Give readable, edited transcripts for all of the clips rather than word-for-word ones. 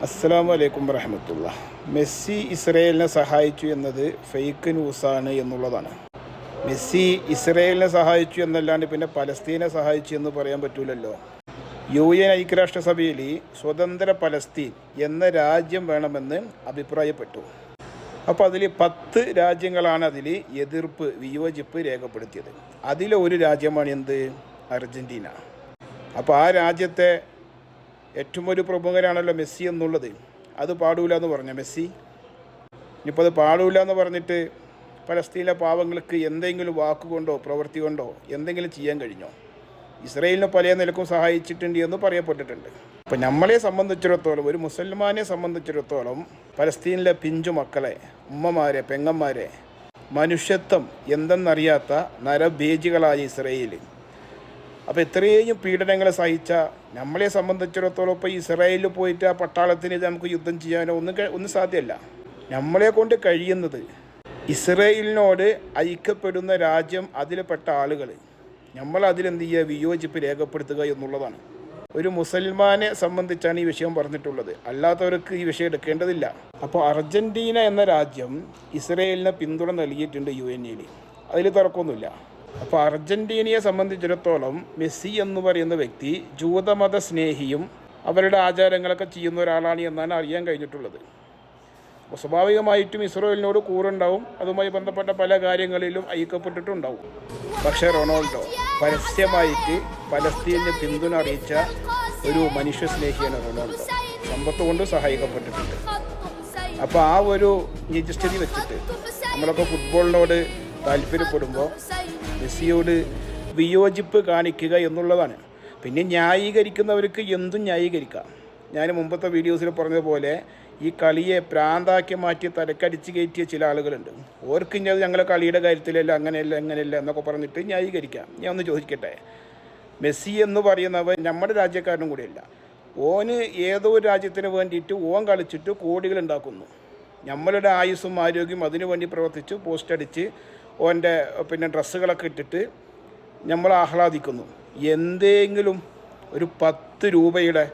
അസ്സലാമു അലൈക്കും വറഹ്മത്തുള്ളാഹി. മെസ്സി ഇസ്രയേലിനെ സഹായിച്ചു എന്നത് ഫേക്ക് ന്യൂസാണ് എന്നുള്ളതാണ്. മെസ്സി ഇസ്രയേലിനെ സഹായിച്ചു എന്നല്ലാണ്ട് പിന്നെ പലസ്തീനെ സഹായിച്ചു എന്ന് പറയാൻ പറ്റൂലല്ലോ. UN ഐക്യരാഷ്ട്രസഭയിൽ സ്വതന്ത്ര പലസ്തീൻ എന്ന രാജ്യം വേണമെന്ന് അഭിപ്രായപ്പെട്ടു. അപ്പോൾ അതിൽ 10 രാജ്യങ്ങളാണ് അതിൽ എതിർപ്പ് വിയോജിപ്പ് രേഖപ്പെടുത്തിയത്. അതിലെ ഒരു രാജ്യമാണ് എന്ത്? അർജൻറ്റീന. അപ്പോൾ ആ രാജ്യത്തെ ഏറ്റവും ഒരു പ്രമുഖരാണല്ലോ മെസ്സി എന്നുള്ളത്. അത് പാടൂല എന്ന് പറഞ്ഞ മെസ്സി ഇനിയിപ്പോൾ അത് പാടൂല എന്ന് പറഞ്ഞിട്ട് പലസ്തീനിലെ പാവങ്ങൾക്ക് എന്തെങ്കിലും വാക്കുകൊണ്ടോ പ്രവൃത്തി കൊണ്ടോ എന്തെങ്കിലും ചെയ്യാൻ കഴിഞ്ഞോ? ഇസ്രയേലിനെ പല നിലക്കും സഹായിച്ചിട്ടുണ്ട് എന്ന് പറയപ്പെട്ടിട്ടുണ്ട്. അപ്പോൾ നമ്മളെ സംബന്ധിച്ചിടത്തോളം, ഒരു മുസൽമാനെ സംബന്ധിച്ചിടത്തോളം, പലസ്തീനിലെ പിഞ്ചു മക്കളെ, ഉമ്മമാരെ, പെങ്ങന്മാരെ, മനുഷ്യത്വം എന്തെന്നറിയാത്ത നരഭേജികളായ ഇസ്രയേൽ, അപ്പോൾ ഇത്രയും പീഡനങ്ങളെ സഹിച്ച നമ്മളെ സംബന്ധിച്ചിടത്തോളം ഇപ്പോൾ ഇസ്രായേലിൽ പോയിട്ട് ആ പട്ടാളത്തിന് നമുക്ക് യുദ്ധം ചെയ്യാനോ ഒന്നും സാധ്യമല്ല. നമ്മളെ കൊണ്ട് കഴിയുന്നത് ഇസ്രായേലിനോട് ഐക്യപ്പെടുന്ന രാജ്യം, അതിൽപ്പെട്ട ആളുകൾ, നമ്മൾ അതിലെന്ത് ചെയ്യുക? വിയോജിപ്പ് രേഖപ്പെടുത്തുക എന്നുള്ളതാണ്. ഒരു മുസൽമാനെ സംബന്ധിച്ചാണ് ഈ വിഷയം പറഞ്ഞിട്ടുള്ളത്, അല്ലാത്തവർക്ക് ഈ വിഷയം എടുക്കേണ്ടതില്ല. അപ്പോൾ അർജൻറ്റീന എന്ന രാജ്യം ഇസ്രായേലിന് പിന്തുണ നൽകിയിട്ടുണ്ട് UN-ൽ, അതിൽ തർക്കമൊന്നുമില്ല. അപ്പോൾ അർജൻറ്റീനയെ സംബന്ധിച്ചിടത്തോളം മെസ്സി എന്ന് പറയുന്ന വ്യക്തി ജൂതമത സ്നേഹിയും അവരുടെ ആചാരങ്ങളൊക്കെ ചെയ്യുന്ന ഒരാളാണ് എന്നാണ് അറിയാൻ കഴിഞ്ഞിട്ടുള്ളത്. അപ്പോൾ സ്വാഭാവികമായിട്ടും ഇസ്രായേലിനോട് കൂറുണ്ടാവും, അതുമായി ബന്ധപ്പെട്ട പല കാര്യങ്ങളിലും ഐക്യപ്പെട്ടിട്ടുണ്ടാവും. പക്ഷേ റൊണാൾഡോ പരസ്യമായിട്ട് പലസ്തീനിന് പിന്തുണ അറിയിച്ച ഒരു മനുഷ്യ സ്നേഹിയാണ് റൊണാൾഡോ. സമ്പത്ത് കൊണ്ട് സഹായിക്കപ്പെട്ടിട്ടുണ്ട്. അപ്പോൾ ആ ഒരു നിജസ്ഥിതി വെച്ചിട്ട് നമ്മളൊക്കെ ഫുട്ബോളിനോട് താല്പര്യപ്പെടുമ്പോൾ മെസ്സിയോട് വിയോജിപ്പ് കാണിക്കുക എന്നുള്ളതാണ്. പിന്നെ ന്യായീകരിക്കുന്നവർക്ക് എന്തും ന്യായീകരിക്കാം. ഞാൻ മുമ്പത്തെ വീഡിയോസിൽ പറഞ്ഞതുപോലെ ഈ കളിയെ പ്രാന്താക്കി മാറ്റി തലക്കടിച്ച് കയറ്റിയ ചില ആളുകളുണ്ട്. ഓർക്ക് ഇനി അത് ഞങ്ങളെ കളിയുടെ കാര്യത്തിലല്ല, അങ്ങനെയല്ല എന്നൊക്കെ പറഞ്ഞിട്ട് ന്യായീകരിക്കാം. ഞാൻ ഒന്ന് ചോദിക്കട്ടെ, മെസ്സി എന്ന് പറയുന്നവൻ നമ്മുടെ രാജ്യക്കാരനും കൂടിയല്ല. ഓന് ഏതോ ഒരു രാജ്യത്തിന് വേണ്ടിയിട്ട് ഓൻ കളിച്ചിട്ട് കോടികൾ ഉണ്ടാക്കുന്നു. നമ്മളുടെ ആയുസ്സും ആരോഗ്യം അതിനു വേണ്ടി പ്രവർത്തിച്ച് പോസ്റ്റ് അടിച്ച് ഓൻ്റെ ഡ്രസ്സുകളൊക്കെ ഇട്ടിട്ട് നമ്മൾ ആഹ്ലാദിക്കുന്നു. എന്തെങ്കിലും ഒരു 10 രൂപയുടെ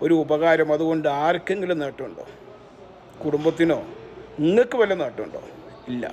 ഒരു ഉപകാരം അതുകൊണ്ട് ആർക്കെങ്കിലും നേട്ടമുണ്ടോ? കുടുംബത്തിനോ നിങ്ങൾക്ക് വല്ല നേട്ടമുണ്ടോ? ഇല്ല.